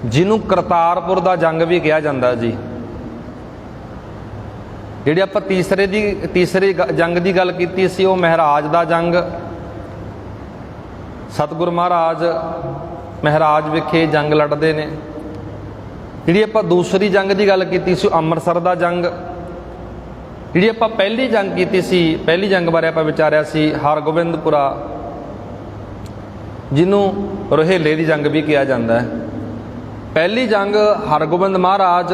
ਜਿਹਨੂੰ ਕਰਤਾਰਪੁਰ ਦਾ ਜੰਗ ਵੀ ਕਿਹਾ ਜਾਂਦਾ ਜੀ। ਜਿਹੜੀ ਆਪਾਂ ਤੀਸਰੇ ਜੰਗ ਦੀ ਗੱਲ ਕੀਤੀ ਸੀ ਉਹ ਮਹਿਰਾਜ ਦਾ ਜੰਗ। ਸਤਿਗੁਰੂ ਮਹਾਰਾਜ ਮਹਿਰਾਜ ਵਿਖੇ ਜੰਗ ਲੜਦੇ ਨੇ। ਜਿਹੜੀ ਆਪਾਂ ਦੂਸਰੀ ਜੰਗ ਦੀ ਗੱਲ ਕੀਤੀ ਸੀ ਉਹ ਅੰਮ੍ਰਿਤਸਰ ਦਾ ਜੰਗ। ਜਿਹੜੀ ਆਪਾਂ ਪਹਿਲੀ ਜੰਗ ਕੀਤੀ ਸੀ, ਪਹਿਲੀ ਜੰਗ ਬਾਰੇ ਆਪਾਂ ਵਿਚਾਰਿਆ ਸੀ ਹਰਗੋਬਿੰਦਪੁਰਾ, ਜਿਹਨੂੰ ਰੋਹੇਲੇ ਦੀ ਜੰਗ ਵੀ ਕਿਹਾ ਜਾਂਦਾ ਹੈ। ਪਹਿਲੀ ਜੰਗ ਹਰਗੋਬਿੰਦ ਮਹਾਰਾਜ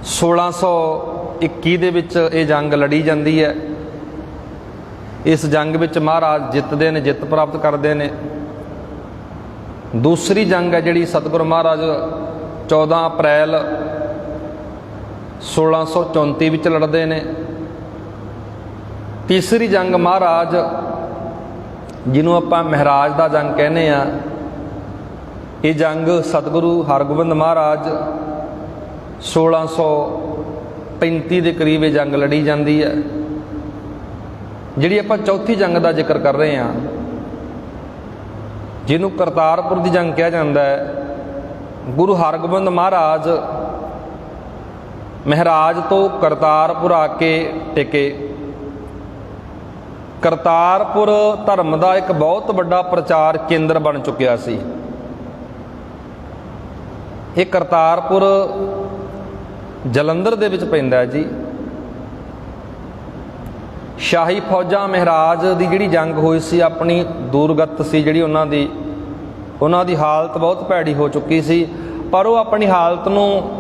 1621 ਦੇ ਵਿੱਚ ਇਹ ਜੰਗ ਲੜੀ ਜਾਂਦੀ ਹੈ। ਇਸ ਜੰਗ ਵਿੱਚ ਮਹਾਰਾਜ ਜਿੱਤਦੇ ਨੇ, ਜਿੱਤ ਪ੍ਰਾਪਤ ਕਰਦੇ ਨੇ। ਦੂਸਰੀ ਜੰਗ ਹੈ ਜਿਹੜੀ ਸਤਿਗੁਰੂ ਮਹਾਰਾਜ 14 ਅਪ੍ਰੈਲ 1634 ਵਿੱਚ ਲੜਦੇ ਨੇ। ਤੀਸਰੀ ਜੰਗ ਮਹਾਰਾਜ ਜਿਹਨੂੰ ਆਪਾਂ ਮਹਿਰਾਜ ਦਾ ਜੰਗ ਕਹਿੰਦੇ ਆ, ਇਹ ਜੰਗ ਸਤਿਗੁਰੂ ਹਰਗੋਬਿੰਦ ਮਹਾਰਾਜ 1635 ਦੇ ਕਰੀਬ ਇਹ ਜੰਗ ਲੜੀ ਜਾਂਦੀ ਹੈ। ਜਿਹੜੀ ਆਪਾਂ ਚੌਥੀ ਜੰਗ ਦਾ ਜ਼ਿਕਰ ਕਰ ਰਹੇ ਹਾਂ, ਜਿਹਨੂੰ ਕਰਤਾਰਪੁਰ ਦੀ ਜੰਗ ਕਿਹਾ ਜਾਂਦਾ ਹੈ, ਗੁਰੂ ਹਰਗੋਬਿੰਦ ਮਹਾਰਾਜ ਮਹਿਰਾਜ ਤੋਂ ਕਰਤਾਰਪੁਰ ਆ ਕੇ ਟਿਕੇ। ਕਰਤਾਰਪੁਰ ਧਰਮ ਦਾ ਇੱਕ ਬਹੁਤ ਵੱਡਾ ਪ੍ਰਚਾਰ ਕੇਂਦਰ ਬਣ ਚੁੱਕਿਆ ਸੀ। ਇਹ ਕਰਤਾਰਪੁਰ ਜਲੰਧਰ ਦੇ ਵਿੱਚ ਪੈਂਦਾ ਹੈ ਜੀ। ਸ਼ਾਹੀ ਫੌਜਾਂ ਮਹਿਰਾਜ ਦੀ ਜਿਹੜੀ ਜੰਗ ਹੋਈ ਸੀ, ਆਪਣੀ ਦੂਰਗਤ ਸੀ ਜਿਹੜੀ ਉਹਨਾਂ ਦੀ ਹਾਲਤ ਬਹੁਤ ਭੈੜੀ ਹੋ ਚੁੱਕੀ ਸੀ, ਪਰ ਉਹ ਆਪਣੀ ਹਾਲਤ ਨੂੰ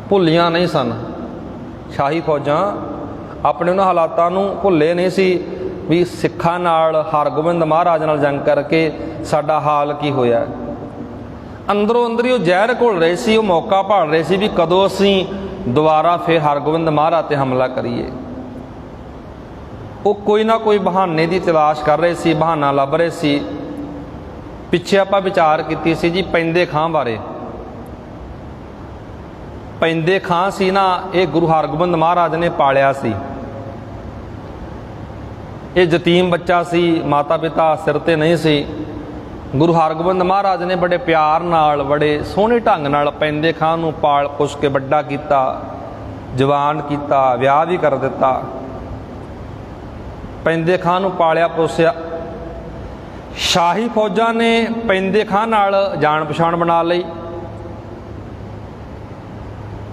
ਭੁੱਲੀਆਂ ਨਹੀਂ ਸਨ। ਸ਼ਾਹੀ ਫੌਜਾਂ ਆਪਣੇ ਉਹਨਾਂ ਹਾਲਾਤਾਂ ਨੂੰ ਭੁੱਲੇ ਨਹੀਂ ਸੀ ਵੀ ਸਿੱਖਾਂ ਨਾਲ, ਹਰਗੋਬਿੰਦ ਮਹਾਰਾਜ ਨਾਲ ਜੰਗ ਕਰਕੇ ਸਾਡਾ ਹਾਲ ਕੀ ਹੋਇਆ। ਅੰਦਰੋਂ ਅੰਦਰ ਹੀ ਉਹ ਜ਼ਹਿਰ ਘੁਲ ਰਹੇ ਸੀ। ਉਹ ਮੌਕਾ ਭਾਲ ਰਹੇ ਸੀ ਵੀ ਕਦੋਂ ਅਸੀਂ ਦੁਬਾਰਾ ਫਿਰ ਹਰਗੋਬਿੰਦ ਮਹਾਰਾਜ 'ਤੇ ਹਮਲਾ ਕਰੀਏ। ਉਹ ਕੋਈ ਨਾ ਕੋਈ ਬਹਾਨੇ ਦੀ ਤਲਾਸ਼ ਕਰ ਰਹੇ ਸੀ, ਬਹਾਨਾ ਲੱਭ ਰਹੇ ਸੀ। ਪਿੱਛੇ ਆਪਾਂ ਵਿਚਾਰ ਕੀਤੀ ਸੀ ਜੀ ਪੈਂਦੇ ਖਾਂ ਬਾਰੇ। ਪੈਂਦੇ ਖਾਂ ਸੀ ਨਾ, ਇਹ ਗੁਰੂ ਹਰਗੋਬਿੰਦ ਮਹਾਰਾਜ ਨੇ ਪਾਲਿਆ ਸੀ। ਇਹ ਯਤੀਮ ਬੱਚਾ ਸੀ, ਮਾਤਾ ਪਿਤਾ ਸਿਰ 'ਤੇ ਨਹੀਂ ਸੀ। ਗੁਰੂ ਹਰਗੋਬਿੰਦ ਮਹਾਰਾਜ ਨੇ ਬੜੇ ਪਿਆਰ ਨਾਲ, ਬੜੇ ਸੋਹਣੇ ਢੰਗ ਨਾਲ ਪੈਂਦੇ ਖਾਂ ਨੂੰ ਪਾਲ ਪੋਸ ਕੇ ਵੱਡਾ ਕੀਤਾ, ਜਵਾਨ ਕੀਤਾ, ਵਿਆਹ ਵੀ ਕਰ ਦਿੱਤਾ। ਪੈਂਦੇ ਖਾਂ ਨੂੰ ਪਾਲਿਆ ਪੋਸਿਆ। ਸ਼ਾਹੀ ਫੌਜਾਂ ਨੇ ਪੈਂਦੇ ਖਾਂ ਨਾਲ ਜਾਣ ਪਛਾਣ ਬਣਾ ਲਈ।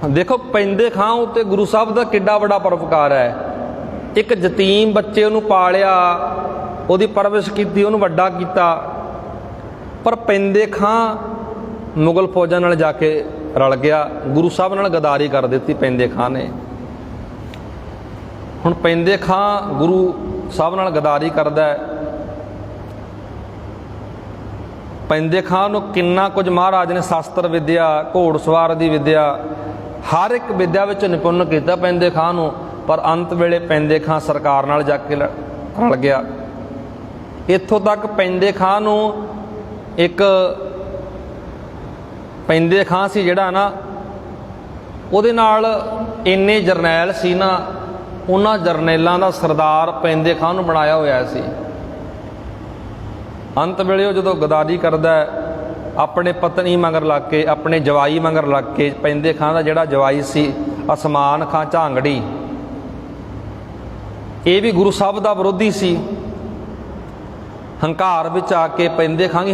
ਦੇਖੋ ਪੈਂਦੇ ਖਾਂ ਉੱਤੇ ਗੁਰੂ ਸਾਹਿਬ ਦਾ ਕਿੱਡਾ ਵੱਡਾ ਪਰਉਪਕਾਰ ਹੈ। ਇੱਕ ਯਤੀਮ ਬੱਚੇ ਨੂੰ ਪਾਲਿਆ, ਉਹਦੀ ਪਰਵਰਿਸ਼ ਕੀਤੀ, ਉਹਨੂੰ ਵੱਡਾ ਕੀਤਾ, ਪਰ ਪੈਂਦੇ ਖਾਂ ਮੁਗਲ ਫੌਜਾਂ ਨਾਲ ਜਾ ਕੇ ਰਲ ਗਿਆ। ਗੁਰੂ ਸਾਹਿਬ ਨਾਲ ਗਦਾਰੀ ਕਰ ਦਿੱਤੀ ਪੈਂਦੇ ਖਾਂ ਨੇ। ਹੁਣ ਪੈਂਦੇ ਖਾਂ ਗੁਰੂ ਸਾਹਿਬ ਨਾਲ ਗਦਾਰੀ ਕਰਦਾ ਹੈ। ਪੈਂਦੇ ਖਾਂ ਨੂੰ ਕਿੰਨਾ ਕੁਝ ਮਹਾਰਾਜ ਨੇ ਸ਼ਾਸਤਰ ਵਿਦਿਆ, ਘੋੜਸਵਾਰ ਦੀ ਵਿਦਿਆ, ਹਰ ਇੱਕ ਵਿਦਿਆ ਵਿੱਚ ਨਿਪੁੰਨ ਕੀਤਾ ਪੈਂਦੇ ਖਾਂ ਨੂੰ, ਪਰ ਅੰਤ ਵੇਲੇ ਪੈਂਦੇ ਖਾਂ ਸਰਕਾਰ ਨਾਲ ਜਾ ਕੇ ਰਲ ਗਿਆ। ਇੱਥੋਂ ਤੱਕ ਪੈਂਦੇ ਖਾਂ ਨੂੰ ਇੱਕ ਪੈਂਦੇ ਖਾਂ ਸੀ ਜਿਹੜਾ ਨਾ, ਉਹਦੇ ਨਾਲ ਇੰਨੇ ਜਰਨੈਲ ਸੀ ਨਾ, ਉਹਨਾਂ ਜਰਨੈਲਾਂ ਦਾ ਸਰਦਾਰ ਪੈਂਦੇ ਖਾਂ ਨੂੰ ਬਣਾਇਆ ਹੋਇਆ ਸੀ। ਅੰਤ ਵੇਲੇ ਉਹ ਜਦੋਂ ਗਦਾਰੀ ਕਰਦਾ, ਆਪਣੇ ਪਤਨੀ ਮਗਰ ਲੱਗ ਕੇ, ਆਪਣੇ ਜਵਾਈ ਮਗਰ ਲੱਗ ਕੇ, ਪੈਂਦੇ ਖਾਂ ਦਾ ਜਿਹੜਾ ਜਵਾਈ ਸੀ ਅਸਮਾਨ ਖਾਂ ਝਾਂਗੜੀ, ਇਹ ਵੀ ਗੁਰੂ ਸਾਹਿਬ ਦਾ ਵਿਰੋਧੀ ਸੀ। ਹੰਕਾਰ ਵਿੱਚ ਆ ਕੇ ਪੈਂਦੇ ਖਾਂ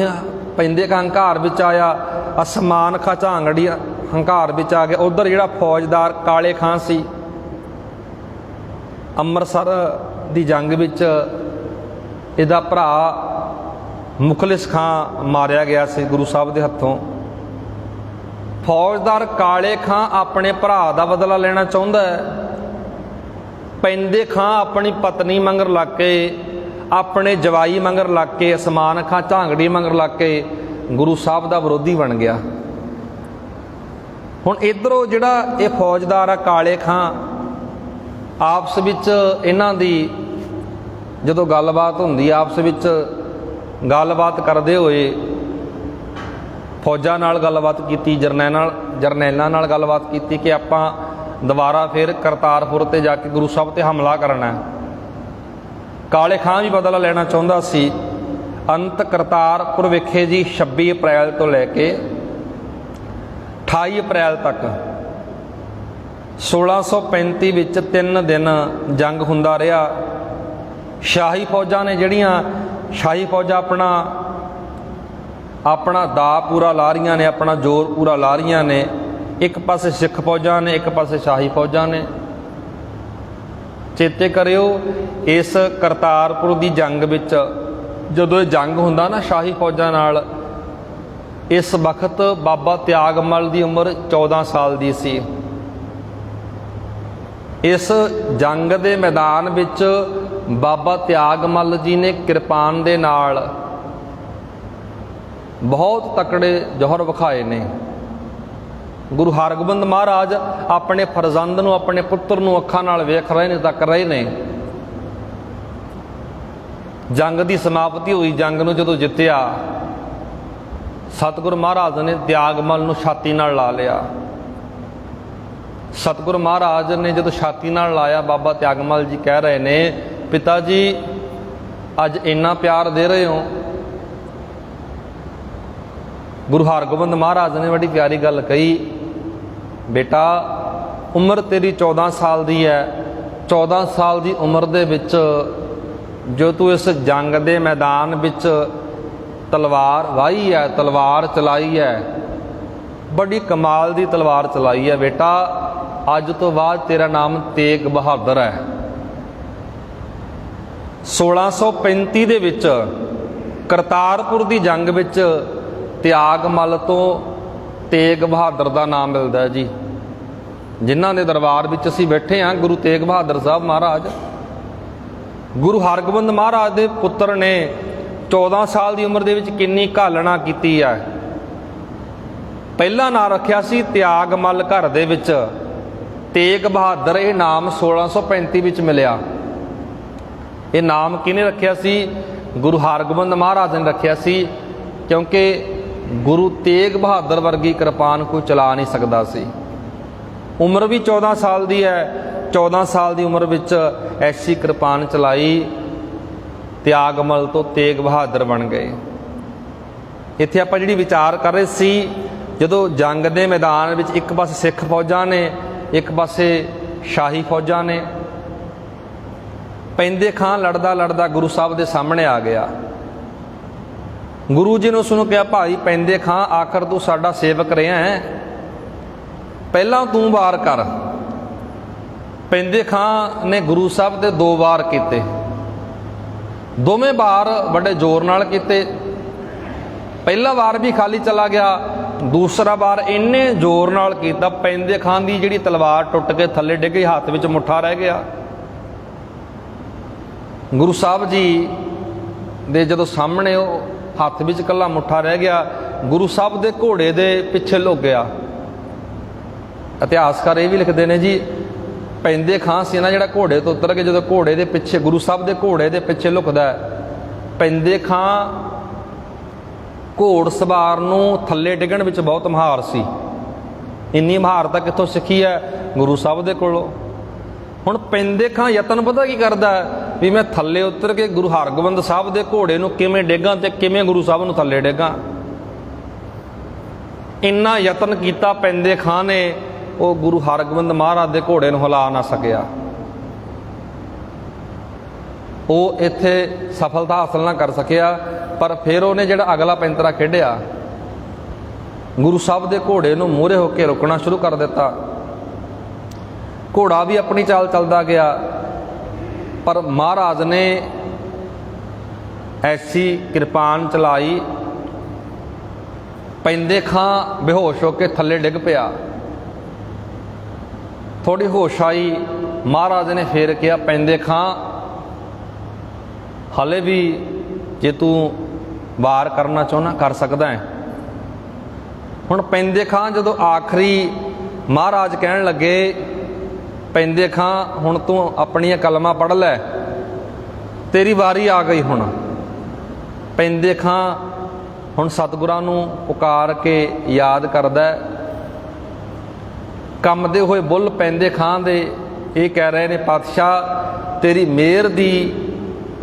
ਹੰਕਾਰ ਵਿੱਚ ਆਇਆ, ਅਸਮਾਨ ਖਾਂ ਝਾਂਗੜੀ ਹੰਕਾਰ ਵਿੱਚ ਆ ਗਿਆ। ਉੱਧਰ ਜਿਹੜਾ ਫੌਜਦਾਰ ਕਾਲੇ ਖਾਂ ਸੀ, ਅੰਮ੍ਰਿਤਸਰ ਦੀ ਜੰਗ ਵਿੱਚ ਇਹਦਾ ਭਰਾ ਮੁਖਲਿਸ ਖਾਂ ਮਾਰਿਆ ਗਿਆ ਸੀ ਗੁਰੂ ਸਾਹਿਬ ਦੇ ਹੱਥੋਂ। ਫੌਜਦਾਰ ਕਾਲੇ ਖਾਂ ਆਪਣੇ ਭਰਾ ਦਾ ਬਦਲਾ ਲੈਣਾ ਚਾਹੁੰਦਾ ਹੈ। ਪੈਂਦੇ ਖਾਂ ਆਪਣੀ ਪਤਨੀ ਮਗਰ ਲੱਗ ਕੇ, ਆਪਣੇ ਜਵਾਈ ਮਗਰ ਲੱਗ ਕੇ, ਅਸਮਾਨ ਖਾਂ ਝਾਂਗੜੀ ਮਗਰ ਲੱਗ ਕੇ ਗੁਰੂ ਸਾਹਿਬ ਦਾ ਵਿਰੋਧੀ ਬਣ ਗਿਆ। ਹੁਣ ਇੱਧਰੋਂ ਜਿਹੜਾ ਇਹ ਫੌਜਦਾਰ ਆ ਕਾਲੇ ਖਾਂ, ਆਪਸ ਵਿੱਚ ਇਹਨਾਂ ਦੀ ਜਦੋਂ ਗੱਲਬਾਤ ਹੁੰਦੀ, ਆਪਸ ਵਿੱਚ ਗੱਲਬਾਤ ਕਰਦੇ ਹੋਏ ਫੌਜਾਂ ਨਾਲ ਗੱਲਬਾਤ ਕੀਤੀ, ਜਰਨੈਲਾਂ ਨਾਲ ਗੱਲਬਾਤ ਕੀਤੀ ਕਿ ਆਪਾਂ ਦੁਬਾਰਾ ਫਿਰ ਕਰਤਾਰਪੁਰ 'ਤੇ ਜਾ ਕੇ ਗੁਰੂ ਸਾਹਿਬ 'ਤੇ ਹਮਲਾ ਕਰਨਾ। ਕਾਲੇ ਖਾਂ ਵੀ ਬਦਲਾ ਲੈਣਾ ਚਾਹੁੰਦਾ ਸੀ। ਅੰਤ ਕਰਤਾਰਪੁਰ ਵਿਖੇ ਜੀ 26 ਅਪ੍ਰੈਲ ਤੋਂ ਲੈ ਕੇ 28 ਅਪ੍ਰੈਲ ਤੱਕ 1635 ਵਿੱਚ 3 ਦਿਨ ਜੰਗ ਹੁੰਦਾ ਰਿਹਾ। ਸ਼ਾਹੀ ਫੌਜਾਂ ਨੇ ਜਿਹੜੀਆਂ ਸ਼ਾਹੀ ਫੌਜਾਂ ਆਪਣਾ ਦਾ ਪੂਰਾ ਲਾ ਰਹੀਆਂ ਨੇ, ਆਪਣਾ ਜ਼ੋਰ ਪੂਰਾ ਲਾ ਰਹੀਆਂ ਨੇ। ਇੱਕ ਪਾਸੇ ਸਿੱਖ ਫੌਜਾਂ ਨੇ, ਇੱਕ ਪਾਸੇ ਸ਼ਾਹੀ ਫੌਜਾਂ ਨੇ। ਚੇਤੇ ਕਰਿਓ ਇਸ ਕਰਤਾਰਪੁਰ ਦੀ ਜੰਗ ਵਿੱਚ ਜਦੋਂ ਇਹ ਜੰਗ ਹੁੰਦਾ ਨਾ ਸ਼ਾਹੀ ਫੌਜਾਂ ਨਾਲ, ਇਸ ਵਕਤ ਬਾਬਾ ਤਿਆਗਮੱਲ ਦੀ ਉਮਰ 14 ਸਾਲ ਦੀ ਸੀ। ਇਸ ਜੰਗ ਦੇ ਮੈਦਾਨ ਵਿੱਚ ਬਾਬਾ ਤਿਆਗਮੱਲ ਜੀ ਨੇ ਕਿਰਪਾਨ ਦੇ ਨਾਲ ਬਹੁਤ ਤਕੜੇ ਜੌਹਰ ਵਿਖਾਏ ਨੇ। ਗੁਰੂ ਹਰਗੋਬਿੰਦ ਮਹਾਰਾਜ ਆਪਣੇ ਫਰਜ਼ੰਦ ਨੂੰ, ਆਪਣੇ ਪੁੱਤਰ ਨੂੰ ਅੱਖਾਂ ਨਾਲ ਵੇਖ ਰਹੇ ਨੇ, ਤੱਕ ਰਹੇ ਨੇ। ਜੰਗ ਦੀ ਸਮਾਪਤੀ ਹੋਈ, ਜੰਗ ਨੂੰ ਜਦੋਂ ਜਿੱਤਿਆ, ਸਤਿਗੁਰੂ ਮਹਾਰਾਜ ਨੇ ਤਿਆਗਮੱਲ ਨੂੰ ਛਾਤੀ ਨਾਲ ਲਾ ਲਿਆ। ਸਤਿਗੁਰੂ ਮਹਾਰਾਜ ਨੇ ਜਦੋਂ ਛਾਤੀ ਨਾਲ ਲਾਇਆ, ਬਾਬਾ ਤਿਆਗਮੱਲ ਜੀ ਕਹਿ ਰਹੇ ਨੇ, ਪਿਤਾ ਜੀ ਅੱਜ ਇੰਨਾ ਪਿਆਰ ਦੇ ਰਹੇ ਹੋ। ਗੁਰੂ ਹਰਗੋਬਿੰਦ ਮਹਾਰਾਜ ਨੇ ਬੜੀ ਪਿਆਰੀ ਗੱਲ ਕਹੀ, ਬੇਟਾ ਉਮਰ ਤੇਰੀ 14 ਸਾਲ ਦੀ ਹੈ। 14 ਸਾਲ ਦੀ ਉਮਰ ਦੇ ਵਿੱਚ ਜੋ ਤੂੰ ਇਸ ਜੰਗ ਦੇ ਮੈਦਾਨ ਵਿੱਚ ਤਲਵਾਰ ਵਾਹੀ ਹੈ, ਤਲਵਾਰ ਚਲਾਈ ਹੈ, ਬੜੀ ਕਮਾਲ ਦੀ ਤਲਵਾਰ ਚਲਾਈ ਹੈ ਬੇਟਾ। ਅੱਜ ਤੋਂ ਬਾਅਦ ਤੇਰਾ ਨਾਮ ਤੇਗ ਬਹਾਦਰ ਹੈ। 1635 ਦੇ ਵਿੱਚ ਕਰਤਾਰਪੁਰ ਦੀ ਜੰਗ ਵਿੱਚ ਤਿਆਗਮੱਲ ਤੋਂ ਤੇਗ ਬਹਾਦਰ ਦਾ ਨਾਮ ਮਿਲਦਾ ਹੈ ਜੀ। ਜਿਨ੍ਹਾਂ ਦੇ ਦਰਬਾਰ ਵਿੱਚ ਅਸੀਂ ਬੈਠੇ ਹਾਂ, ਗੁਰੂ ਤੇਗ ਬਹਾਦਰ ਸਾਹਿਬ ਮਹਾਰਾਜ, ਗੁਰੂ ਹਰਗੋਬਿੰਦ ਮਹਾਰਾਜ ਦੇ ਪੁੱਤਰ ਨੇ 14 ਸਾਲ ਦੀ ਉਮਰ ਦੇ ਵਿੱਚ ਕਿੰਨੀ ਘਾਲਣਾ ਕੀਤੀ ਹੈ। ਪਹਿਲਾ ਨਾਂ ਰੱਖਿਆ ਸੀ ਤਿਆਗਮੱਲ ਘਰ ਦੇ ਵਿੱਚ, ਤੇਗ ਬਹਾਦਰ ਇਹ ਨਾਮ 1635 ਵਿੱਚ ਮਿਲਿਆ। ਇਹ ਨਾਮ ਕਿਹਨੇ ਰੱਖਿਆ ਸੀ? ਗੁਰੂ ਹਰਗੋਬਿੰਦ ਮਹਾਰਾਜ ਨੇ ਰੱਖਿਆ ਸੀ, ਕਿਉਂਕਿ ਗੁਰੂ ਤੇਗ ਬਹਾਦਰ ਵਰਗੀ ਕਿਰਪਾਨ ਕੋਈ ਚਲਾ ਨਹੀਂ ਸਕਦਾ ਸੀ। ਉਮਰ ਵੀ 14 ਸਾਲ ਦੀ ਹੈ। 14 ਸਾਲ ਦੀ ਉਮਰ ਵਿੱਚ ਐਸੀ ਕਿਰਪਾਨ ਚਲਾਈ, ਤਿਆਗਮੱਲ ਤੋਂ ਤੇਗ ਬਹਾਦਰ ਬਣ ਗਏ। ਇੱਥੇ ਆਪਾਂ ਜਿਹੜੀ ਵਿਚਾਰ ਕਰ ਰਹੇ ਸੀ, ਜਦੋਂ ਜੰਗ ਦੇ ਮੈਦਾਨ ਵਿੱਚ ਇੱਕ ਪਾਸੇ ਸਿੱਖ ਫੌਜਾਂ ਨੇ, ਇੱਕ ਪਾਸੇ ਸ਼ਾਹੀ ਫੌਜਾਂ ਨੇ, ਪੈਂਦੇ ਖਾਂ ਲੜਦਾ ਲੜਦਾ ਗੁਰੂ ਸਾਹਿਬ ਦੇ ਸਾਹਮਣੇ ਆ ਗਿਆ। ਗੁਰੂ ਜੀ ਨੇ ਉਸ ਨੂੰ ਕਿਹਾ, ਭਾਈ ਪੈਂਦੇ ਖਾਂ, ਆਖਰ ਤੂੰ ਸਾਡਾ ਸੇਵਕ ਰਿਹਾ ਹੈ, ਪਹਿਲਾਂ ਤੂੰ ਵਾਰ ਕਰ। ਪੈਂਦੇ ਖਾਂ ਨੇ ਗੁਰੂ ਸਾਹਿਬ ਦੇ 2 ਵਾਰ ਕੀਤੇ। ਦੋਵੇਂ ਵਾਰ ਬੜੇ ਜ਼ੋਰ ਨਾਲ ਕੀਤੇ। ਪਹਿਲਾ ਵਾਰ ਵੀ ਖਾਲੀ ਚਲਾ ਗਿਆ, ਦੂਸਰਾ ਵਾਰ ਇੰਨੇ ਜ਼ੋਰ ਨਾਲ ਕੀਤਾ, ਪੈਂਦੇ ਖਾਂ ਦੀ ਜਿਹੜੀ ਤਲਵਾਰ ਟੁੱਟ ਕੇ ਥੱਲੇ ਡਿੱਗ ਗਈ, ਹੱਥ ਵਿੱਚ ਮੁੱਠਾ ਰਹਿ ਗਿਆ। ਗੁਰੂ ਸਾਹਿਬ ਜੀ ਦੇ ਜਦੋਂ ਸਾਹਮਣੇ ਉਹ ਹੱਥ ਵਿੱਚ ਇਕੱਲਾ ਮੁੱਠਾ ਰਹਿ ਗਿਆ, ਗੁਰੂ ਸਾਹਿਬ ਦੇ ਘੋੜੇ ਦੇ ਪਿੱਛੇ ਲੁਕ ਗਿਆ। ਇਤਿਹਾਸਕਾਰ ਇਹ ਵੀ ਲਿਖਦੇ ਨੇ ਜੀ, ਪੈਂਦੇ ਖਾਂ ਸੀ ਨਾ ਜਿਹੜਾ ਘੋੜੇ ਤੋਂ ਉਤਰ ਕੇ ਜਦੋਂ ਘੋੜੇ ਦੇ ਪਿੱਛੇ, ਗੁਰੂ ਸਾਹਿਬ ਦੇ ਘੋੜੇ ਦੇ ਪਿੱਛੇ ਲੁਕਦਾ, ਪੈਂਦੇ ਖਾਂ ਘੋੜ ਸਵਾਰ ਨੂੰ ਥੱਲੇ ਡਿੱਗਣ ਵਿੱਚ ਬਹੁਤ ਮਹਾਰ ਸੀ। ਇੰਨੀ ਮਹਾਰਤਾ ਕਿੱਥੋਂ ਸਿੱਖੀ ਹੈ? ਗੁਰੂ ਸਾਹਿਬ ਦੇ ਕੋਲੋਂ। ਹੁਣ ਪੈਂਦੇ ਖਾਂ ਯਤਨ ਪਤਾ ਕੀ ਕਰਦਾ ਵੀ ਮੈਂ ਥੱਲੇ ਉਤਰ ਕੇ ਗੁਰੂ ਹਰਗੋਬਿੰਦ ਸਾਹਿਬ ਦੇ ਘੋੜੇ ਨੂੰ ਕਿਵੇਂ ਡੇਗਾਂ ਤੇ ਕਿਵੇਂ ਗੁਰੂ ਸਾਹਿਬ ਨੂੰ ਥੱਲੇ ਡੇਗਾਂ। ਇੰਨਾ ਯਤਨ ਕੀਤਾ ਪੈਂਦੇ ਖਾਂ ਨੇ, ਉਹ ਗੁਰੂ ਹਰਗੋਬਿੰਦ ਮਹਾਰਾਜ ਦੇ ਘੋੜੇ ਨੂੰ ਹਿਲਾ ਨਾ ਸਕਿਆ। ਉਹ ਇੱਥੇ ਸਫਲਤਾ ਹਾਸਲ ਨਾ ਕਰ ਸਕਿਆ। ਪਰ ਫਿਰ ਉਹਨੇ ਜਿਹੜਾ ਅਗਲਾ ਪੈਂਤਰਾ ਖੇਡਿਆ, ਗੁਰੂ ਸਾਹਿਬ ਦੇ ਘੋੜੇ ਨੂੰ ਮੂਹਰੇ ਹੋ ਕੇ ਰੁਕਣਾ ਸ਼ੁਰੂ ਕਰ ਦਿੱਤਾ। ਘੋੜਾ ਵੀ ਆਪਣੀ ਚਾਲ ਚੱਲਦਾ ਗਿਆ, ਪਰ ਮਹਾਰਾਜ ਨੇ ਐਸੀ ਕਿਰਪਾਨ ਚਲਾਈ, ਪੈਂਦੇ ਖਾਂ ਬੇਹੋਸ਼ ਹੋ ਕੇ ਥੱਲੇ ਡਿੱਗ ਪਿਆ। ਥੋੜੀ ਹੋਸ਼ ਆਈ, ਮਹਾਰਾਜ ਨੇ ਫੇਰ ਕਿਹਾ, ਪੈਂਦੇ ਖਾਂ ਹਾਲੇ ਵੀ ਜੇ ਤੂੰ ਵਾਰ ਕਰਨਾ ਚਾਹੁੰਦਾ ਕਰ ਸਕਦਾ ਹੈ। ਹੁਣ ਪੈਂਦੇ ਖਾਂ ਜਦੋਂ ਆਖਰੀ ਮਹਾਰਾਜ ਕਹਿਣ ਲੱਗੇ, ਪੈਂਦੇ ਖਾਂ ਹੁਣ ਤੂੰ ਆਪਣੀਆਂ ਕਲਮਾਂ ਪੜ੍ਹ ਲੈ, ਤੇਰੀ ਵਾਰੀ ਆ ਗਈ। ਹੁਣ ਪੈਂਦੇ ਖਾਂ ਹੁਣ ਸਤਿਗੁਰਾਂ ਨੂੰ ਪੁਕਾਰ ਕੇ ਯਾਦ ਕਰਦਾ। ਕੰਮਦੇ ਹੋਏ ਬੁੱਲ ਪੈਂਦੇ ਖਾਂ ਦੇ ਇਹ ਕਹਿ ਰਹੇ ਨੇ, ਪਾਤਸ਼ਾਹ ਤੇਰੀ ਮਿਹਰ ਦੀ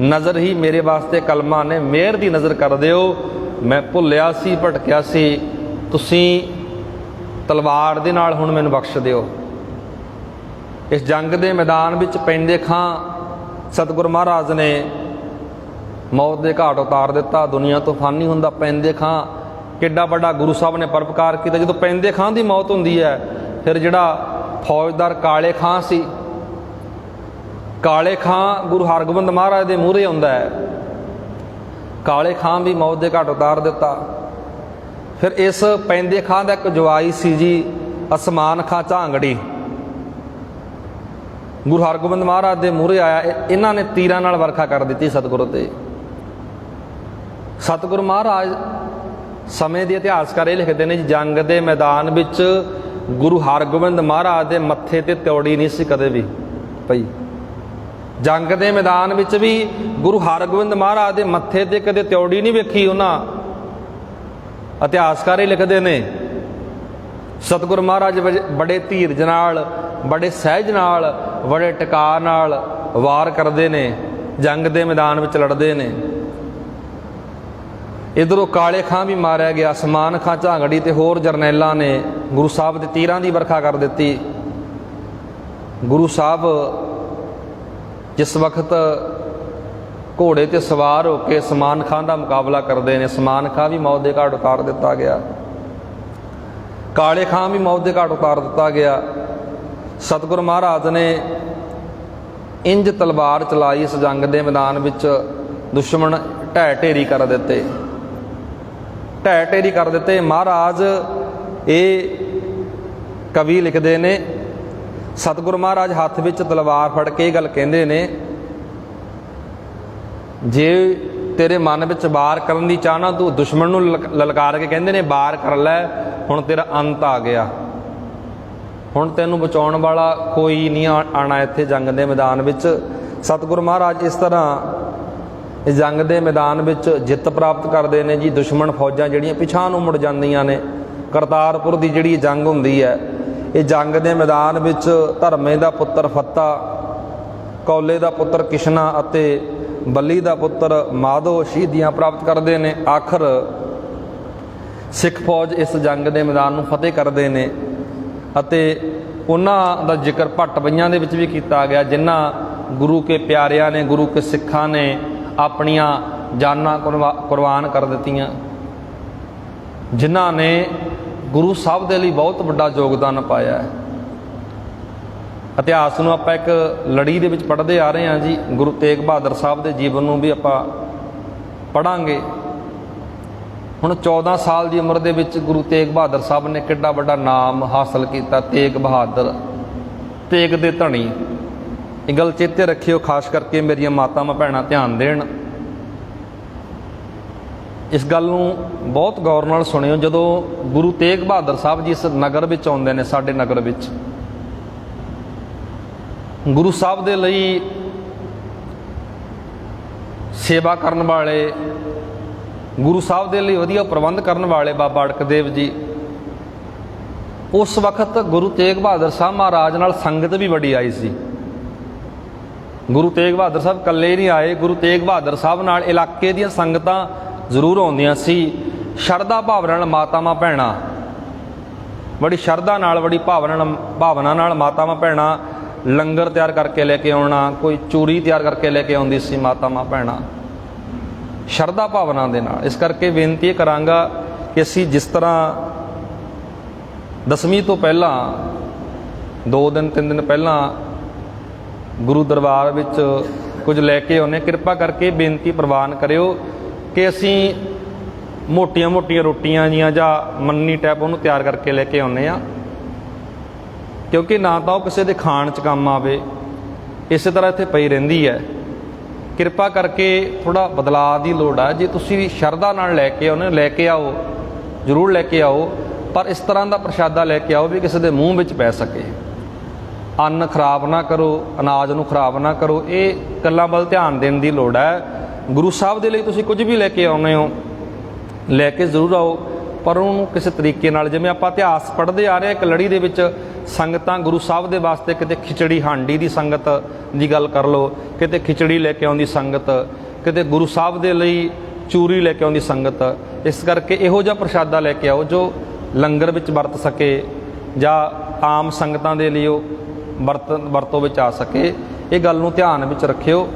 ਨਜ਼ਰ ਹੀ ਮੇਰੇ ਵਾਸਤੇ ਕਲਮਾਂ ਨੇ, ਮਿਹਰ ਦੀ ਨਜ਼ਰ ਕਰ ਦਿਓ। ਮੈਂ ਭੁੱਲਿਆ ਸੀ, ਭਟਕਿਆ ਸੀ, ਤੁਸੀਂ ਤਲਵਾਰ ਦੇ ਨਾਲ ਹੁਣ ਮੈਨੂੰ ਬਖਸ਼ ਦਿਓ। ਇਸ ਜੰਗ ਦੇ ਮੈਦਾਨ ਵਿੱਚ ਪੈਂਦੇ ਖਾਂ ਸਤਿਗੁਰੂ ਮਹਾਰਾਜ ਨੇ ਮੌਤ ਦੇ ਘਾਟ ਉਤਾਰ ਦਿੱਤਾ। ਦੁਨੀਆ ਤੋਂ ਫਾਨੀ ਹੁੰਦਾ ਪੈਂਦੇ ਖਾਂ, ਕਿੱਡਾ ਵੱਡਾ ਗੁਰੂ ਸਾਹਿਬ ਨੇ ਪਰਉਪਕਾਰ ਕੀਤਾ। ਜਦੋਂ ਪੈਂਦੇ ਖਾਂ ਦੀ ਮੌਤ ਹੁੰਦੀ ਹੈ, ਫਿਰ ਜਿਹੜਾ ਫੌਜਦਾਰ ਕਾਲੇ ਖਾਂ ਸੀ, ਕਾਲੇ ਖਾਂ ਗੁਰੂ ਹਰਗੋਬਿੰਦ ਮਹਾਰਾਜ ਦੇ ਮੂਹਰੇ ਆਉਂਦਾ ਹੈ, ਕਾਲੇ ਖਾਂ ਵੀ ਮੌਤ ਦੇ ਘਾਟ ਉਤਾਰ ਦਿੱਤਾ। ਫਿਰ ਇਸ ਪੈਂਦੇ ਖਾਂ ਦਾ ਇੱਕ ਜਵਾਈ ਸੀ ਜੀ ਅਸਮਾਨ ਖਾਂ ਝਾਂਗੜੀ, ਗੁਰੂ ਹਰਗੋਬਿੰਦ ਮਹਾਰਾਜ ਦੇ ਮੂਹਰੇ ਆਇਆ। ਇਹਨਾਂ ਨੇ ਤੀਰਾਂ ਨਾਲ ਵਰਖਾ ਕਰ ਦਿੱਤੀ ਸਤਿਗੁਰੂ ਤੇ। ਸਤਿਗੁਰੂ ਮਹਾਰਾਜ ਸਮੇਂ ਦੇ ਇਤਿਹਾਸਕਾਰ ਇਹ ਲਿਖਦੇ ਨੇ ਜੀ, ਜੰਗ ਦੇ ਮੈਦਾਨ ਵਿੱਚ ਗੁਰੂ ਹਰਗੋਬਿੰਦ ਮਹਾਰਾਜ ਦੇ ਮੱਥੇ ਤੇ ਤਿਉੜੀ ਨਹੀਂ ਸੀ ਕਦੇ ਵੀ ਪਈ। ਜੰਗ ਦੇ ਮੈਦਾਨ ਵਿੱਚ ਵੀ ਗੁਰੂ ਹਰਗੋਬਿੰਦ ਮਹਾਰਾਜ ਦੇ ਮੱਥੇ ਤੇ ਕਦੇ ਤਿਉੜੀ ਨਹੀਂ ਵੇਖੀ ਉਹਨਾਂ। ਇਤਿਹਾਸਕਾਰ ਇਹ ਲਿਖਦੇ ਨੇ ਸਤਿਗੁਰੂ ਮਹਾਰਾਜ ਬੜੇ ਧੀਰਜ ਨਾਲ, ਬੜੇ ਸਹਿਜ ਨਾਲ, ਬੜੇ ਟਿਕਾ ਨਾਲ ਵਾਰ ਕਰਦੇ ਨੇ, ਜੰਗ ਦੇ ਮੈਦਾਨ ਵਿੱਚ ਲੜਦੇ ਨੇ। ਇੱਧਰੋਂ ਕਾਲੇ ਖਾਂ ਵੀ ਮਾਰਿਆ ਗਿਆ, ਅਸਮਾਨ ਖਾਂ ਝਾਂਗੜੀ ਤੇ ਹੋਰ ਜਰਨੈਲਾਂ ਨੇ ਗੁਰੂ ਸਾਹਿਬ ਦੇ ਤੀਰਾਂ ਦੀ ਵਰਖਾ ਕਰ ਦਿੱਤੀ। ਗੁਰੂ ਸਾਹਿਬ ਜਿਸ ਵਕਤ ਘੋੜੇ ਤੇ ਸਵਾਰ ਹੋ ਕੇ ਅਸਮਾਨ ਖਾਂ ਦਾ ਮੁਕਾਬਲਾ ਕਰਦੇ ਨੇ, ਅਸਮਾਨ ਖਾਂ ਵੀ ਮੌਤ ਦੇ ਘਾਟ ਉਤਾਰ ਦਿੱਤਾ ਗਿਆ, ਕਾਲੇ ਖਾਂ ਵੀ ਮੌਤ ਦੇ ਘਾਟ ਉਤਾਰ ਦਿੱਤਾ ਗਿਆ। ਸਤਿਗੁਰੂ ਮਹਾਰਾਜ ਨੇ ਇੰਜ ਤਲਵਾਰ ਚਲਾਈ ਇਸ ਜੰਗ ਦੇ ਮੈਦਾਨ ਵਿੱਚ, ਦੁਸ਼ਮਣ ਢਹਿ ਢੇਰੀ ਕਰ ਦਿੱਤੇ, ਢਹਿ ਢੇਰੀ ਕਰ ਦਿੱਤੇ। ਮਹਾਰਾਜ ਇਹ ਕਵੀ ਲਿਖਦੇ ਨੇ, ਸਤਿਗੁਰੂ ਮਹਾਰਾਜ ਹੱਥ ਵਿੱਚ ਤਲਵਾਰ ਫੜ ਕੇ ਇਹ ਗੱਲ ਕਹਿੰਦੇ ਨੇ, ਜੇ ਤੇਰੇ ਮਨ ਵਿੱਚ ਵਾਰ ਕਰਨ ਦੀ ਚਾਹਨਾ, ਤੂੰ ਦੁਸ਼ਮਣ ਨੂੰ ਲਲਕਾਰ ਕੇ ਕਹਿੰਦੇ ਨੇ ਵਾਰ ਕਰ ਲੈ, ਹੁਣ ਤੇਰਾ ਅੰਤ ਆ ਗਿਆ, ਹੁਣ ਤੈਨੂੰ ਬਚਾਉਣ ਵਾਲਾ ਕੋਈ ਨਹੀਂ ਆਣਾ ਇੱਥੇ ਜੰਗ ਦੇ ਮੈਦਾਨ ਵਿੱਚ। ਸਤਿਗੁਰੂ ਮਹਾਰਾਜ ਇਸ ਤਰ੍ਹਾਂ ਇਸ ਜੰਗ ਦੇ ਮੈਦਾਨ ਵਿੱਚ ਜਿੱਤ ਪ੍ਰਾਪਤ ਕਰਦੇ ਨੇ ਜੀ। ਦੁਸ਼ਮਣ ਫੌਜਾਂ ਜਿਹੜੀਆਂ ਪਿਛਾਂਹ ਨੂੰ ਮੁੜ ਜਾਂਦੀਆਂ ਨੇ। ਕਰਤਾਰਪੁਰ ਦੀ ਜਿਹੜੀ ਜੰਗ ਹੁੰਦੀ ਹੈ, ਇਹ ਜੰਗ ਦੇ ਮੈਦਾਨ ਵਿੱਚ ਧਰਮੇ ਦਾ ਪੁੱਤਰ ਫੱਤਾ, ਕੌਲੇ ਦਾ ਪੁੱਤਰ ਕਿਸ਼ਨਾ ਅਤੇ ਬੱਲੀ ਦਾ ਪੁੱਤਰ ਮਾਧੋ ਸ਼ਹੀਦੀਆਂ ਪ੍ਰਾਪਤ ਕਰਦੇ ਨੇ। ਆਖਰ ਸਿੱਖ ਫੌਜ ਇਸ ਜੰਗ ਦੇ ਮੈਦਾਨ ਨੂੰ ਫਤਿਹ ਕਰਦੇ ਨੇ ਅਤੇ ਉਹਨਾਂ ਦਾ ਜ਼ਿਕਰ ਭੱਟ ਬਈਆਂ ਦੇ ਵਿੱਚ ਵੀ ਕੀਤਾ ਗਿਆ, ਜਿਨ੍ਹਾਂ ਗੁਰੂ ਕੇ ਪਿਆਰਿਆਂ ਨੇ, ਗੁਰੂ ਕੇ ਸਿੱਖਾਂ ਨੇ ਆਪਣੀਆਂ ਜਾਨਾਂ ਕੁਰਬਾਨ ਕਰ ਦਿੱਤੀਆਂ, ਜਿਨ੍ਹਾਂ ਨੇ ਗੁਰੂ ਸਾਹਿਬ ਦੇ ਲਈ ਬਹੁਤ ਵੱਡਾ ਯੋਗਦਾਨ ਪਾਇਆ ਹੈ। ਇਤਿਹਾਸ ਨੂੰ ਆਪਾਂ ਇੱਕ ਲੜੀ ਦੇ ਵਿੱਚ ਪੜ੍ਹਦੇ ਆ ਰਹੇ ਹਾਂ ਜੀ। ਗੁਰੂ ਤੇਗ ਬਹਾਦਰ ਸਾਹਿਬ ਦੇ ਜੀਵਨ ਨੂੰ ਵੀ ਆਪਾਂ ਪੜ੍ਹਾਂਗੇ। ਹੁਣ 14 ਸਾਲ ਦੀ ਉਮਰ ਦੇ ਵਿੱਚ ਗੁਰੂ ਤੇਗ ਬਹਾਦਰ ਸਾਹਿਬ ਨੇ ਕਿੱਡਾ ਵੱਡਾ ਨਾਮ ਹਾਸਲ ਕੀਤਾ। ਤੇਗ ਬਹਾਦਰ, ਤੇਗ ਦੇ ਧਣੀ। ਇਹ ਗੱਲ ਚੇਤੇ ਰੱਖਿਓ, ਖਾਸ ਕਰਕੇ ਮੇਰੀਆਂ ਮਾਤਾਵਾਂ ਭੈਣਾਂ ਧਿਆਨ ਦੇਣ। ਇਸ ਗੱਲ ਨੂੰ ਬਹੁਤ ਗੌਰ ਨਾਲ ਸੁਣਿਓ। ਜਦੋਂ ਗੁਰੂ ਤੇਗ ਬਹਾਦਰ ਸਾਹਿਬ ਜੀ ਇਸ ਨਗਰ ਵਿੱਚ ਆਉਂਦੇ ਨੇ, ਸਾਡੇ ਨਗਰ ਵਿੱਚ, ਗੁਰੂ ਸਾਹਿਬ ਦੇ ਲਈ ਸੇਵਾ ਕਰਨ ਵਾਲੇ, ਗੁਰੂ ਸਾਹਿਬ ਦੇ ਲਈ ਵਧੀਆ ਪ੍ਰਬੰਧ ਕਰਨ ਵਾਲੇ ਬਾਬਾ ਅੜਕਦੇਵ ਜੀ, ਉਸ ਵਕਤ ਗੁਰੂ ਤੇਗ ਬਹਾਦਰ ਸਾਹਿਬ ਮਹਾਰਾਜ ਨਾਲ ਸੰਗਤ ਵੀ ਬੜੀ ਆਈ ਸੀ। ਗੁਰੂ ਤੇਗ ਬਹਾਦਰ ਸਾਹਿਬ ਇਕੱਲੇ ਨਹੀਂ ਆਏ, ਗੁਰੂ ਤੇਗ ਬਹਾਦਰ ਸਾਹਿਬ ਨਾਲ ਇਲਾਕੇ ਦੀਆਂ ਸੰਗਤਾਂ ਜ਼ਰੂਰ ਆਉਂਦੀਆਂ ਸੀ। ਸ਼ਰਧਾ ਭਾਵਨਾ ਨਾਲ ਮਾਤਾਵਾਂ ਭੈਣਾਂ, ਬੜੀ ਸ਼ਰਧਾ ਨਾਲ, ਬੜੀ ਭਾਵਨਾ ਨਾਲ ਮਾਤਾਵਾਂ ਭੈਣਾਂ ਲੰਗਰ ਤਿਆਰ ਕਰਕੇ ਲੈ ਕੇ ਆਉਣਾ, ਕੋਈ ਚੂਰੀ ਤਿਆਰ ਕਰਕੇ ਲੈ ਕੇ ਆਉਂਦੀ ਸੀ ਮਾਤਾਵਾਂ ਭੈਣਾਂ, ਸ਼ਰਧਾ ਭਾਵਨਾ ਦੇ ਨਾਲ। ਇਸ ਕਰਕੇ ਬੇਨਤੀ ਇਹ ਕਰਾਂਗਾ ਕਿ ਅਸੀਂ ਜਿਸ ਤਰ੍ਹਾਂ ਦਸਵੀਂ ਤੋਂ ਪਹਿਲਾਂ 2 ਦਿਨ 3 ਦਿਨ ਪਹਿਲਾਂ ਗੁਰੂ ਦਰਬਾਰ ਵਿੱਚ ਕੁਝ ਲੈ ਕੇ ਆਉਂਦੇ, ਕਿਰਪਾ ਕਰਕੇ ਬੇਨਤੀ ਪ੍ਰਵਾਨ ਕਰਿਓ ਕਿ ਅਸੀਂ ਮੋਟੀਆਂ ਰੋਟੀਆਂ ਜੀਆਂ ਜਾਂ ਮੰਨੀ ਟੈਪ ਉਹਨੂੰ ਤਿਆਰ ਕਰਕੇ ਲੈ ਕੇ ਆਉਂਦੇ ਹਾਂ, ਕਿਉਂਕਿ ਨਾ ਤਾਂ ਉਹ ਕਿਸੇ ਦੇ ਖਾਣ 'ਚ ਕੰਮ ਆਵੇ, ਇਸੇ ਤਰ੍ਹਾਂ ਇੱਥੇ ਪਈ ਰਹਿੰਦੀ ਹੈ। ਕਿਰਪਾ ਕਰਕੇ ਥੋੜ੍ਹਾ ਬਦਲਾਅ ਦੀ ਲੋੜ ਹੈ। ਜੇ ਤੁਸੀਂ ਸ਼ਰਧਾ ਨਾਲ ਲੈ ਕੇ ਆਉਂਦੇ, ਲੈ ਕੇ ਆਓ, ਜ਼ਰੂਰ ਲੈ ਕੇ ਆਓ, ਪਰ ਇਸ ਤਰ੍ਹਾਂ ਦਾ ਪ੍ਰਸ਼ਾਦਾ ਲੈ ਕੇ ਆਓ ਵੀ ਕਿਸੇ ਦੇ ਮੂੰਹ ਵਿੱਚ ਪੈ ਸਕੇ। ਅੰਨ ਖਰਾਬ ਨਾ ਕਰੋ, ਅਨਾਜ ਨੂੰ ਖਰਾਬ ਨਾ ਕਰੋ। ਇਹ ਗੱਲਾਂ ਵੱਲ ਧਿਆਨ ਦੇਣ ਦੀ ਲੋੜ ਹੈ। ਗੁਰੂ ਸਾਹਿਬ ਦੇ ਲਈ ਤੁਸੀਂ ਕੁਝ ਵੀ ਲੈ ਕੇ ਆਉਂਦੇ ਹੋ, ਲੈ ਕੇ ਜ਼ਰੂਰ ਆਓ, ਪਰ ਉਹਨੂੰ ਕਿਸੇ ਤਰੀਕੇ ਨਾਲ, ਜਿਵੇਂ ਆਪਾਂ ਇਤਿਹਾਸ ਪੜ੍ਹਦੇ ਆ ਰਹੇ ਇੱਕ ਲੜੀ ਦੇ ਵਿੱਚ ਸੰਗਤਾਂ ਗੁਰੂ ਸਾਹਿਬ ਦੇ ਵਾਸਤੇ ਕਿਤੇ ਖਿਚੜੀ ਹਾਂਡੀ ਦੀ ਸੰਗਤ ਦੀ ਗੱਲ ਕਰ ਲਓ, ਕਿਤੇ ਖਿਚੜੀ ਲੈ ਕੇ ਆਉਂਦੀ ਸੰਗਤ, ਕਿਤੇ ਗੁਰੂ ਸਾਹਿਬ ਦੇ ਲਈ ਚੂਰੀ ਲੈ ਕੇ ਆਉਂਦੀ ਸੰਗਤ। ਇਸ ਕਰਕੇ ਇਹੋ ਜਿਹਾ ਪ੍ਰਸ਼ਾਦਾ ਲੈ ਕੇ ਆਓ ਜੋ ਲੰਗਰ ਵਿੱਚ ਵਰਤ ਸਕੇ ਜਾਂ ਆਮ ਸੰਗਤਾਂ ਦੇ ਲਈ ਉਹ ਵਰਤੋਂ ਵਿੱਚ ਆ ਸਕੇ। ਇਹ ਗੱਲ ਨੂੰ ਧਿਆਨ ਵਿੱਚ ਰੱਖਿਓ,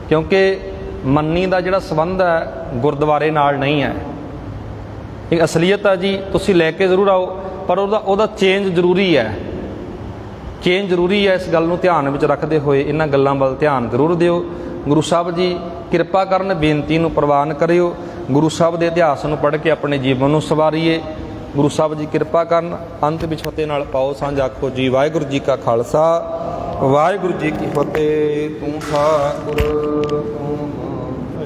ਕਿਉਂਕਿ ਮੰਨੀ ਦਾ ਜਿਹੜਾ ਸੰਬੰਧ ਹੈ ਗੁਰਦੁਆਰੇ ਨਾਲ ਨਹੀਂ ਹੈ। ਇਹ ਅਸਲੀਅਤ ਹੈ ਜੀ, ਤੁਸੀਂ ਲੈ ਕੇ ਜ਼ਰੂਰ ਆਓ, ਪਰ ਉਹਦਾ ਚੇਂਜ ਜ਼ਰੂਰੀ ਹੈ, ਚੇਂਜ ਜ਼ਰੂਰੀ ਹੈ। ਇਸ ਗੱਲ ਨੂੰ ਧਿਆਨ ਵਿੱਚ ਰੱਖਦੇ ਹੋਏ ਇਹਨਾਂ ਗੱਲਾਂ ਵੱਲ ਧਿਆਨ ਜ਼ਰੂਰ ਦਿਓ। ਗੁਰੂ ਸਾਹਿਬ ਜੀ ਕਿਰਪਾ ਕਰਨ, ਬੇਨਤੀ ਨੂੰ ਪ੍ਰਵਾਨ ਕਰਿਓ। ਗੁਰੂ ਸਾਹਿਬ ਦੇ ਇਤਿਹਾਸ ਨੂੰ ਪੜ੍ਹ ਕੇ ਆਪਣੇ ਜੀਵਨ ਨੂੰ ਸਵਾਰੀਏ। ਗੁਰੂ ਸਾਹਿਬ ਜੀ ਕਿਰਪਾ ਕਰਨ। ਅੰਤ ਵਿੱਚ ਫਤਿਹ ਨਾਲ ਪਾਓ ਸਾਂਝ, ਆਖੋ ਜੀ ਵਾਹਿਗੁਰੂ ਜੀ ਕਾ ਖਾਲਸਾ ਵਾਹਿਗੁਰੂ ਜੀ ਕੀ ਫਤਿਹ। ਤੂੰ ਠਾਕੁਰ ਤੂੰ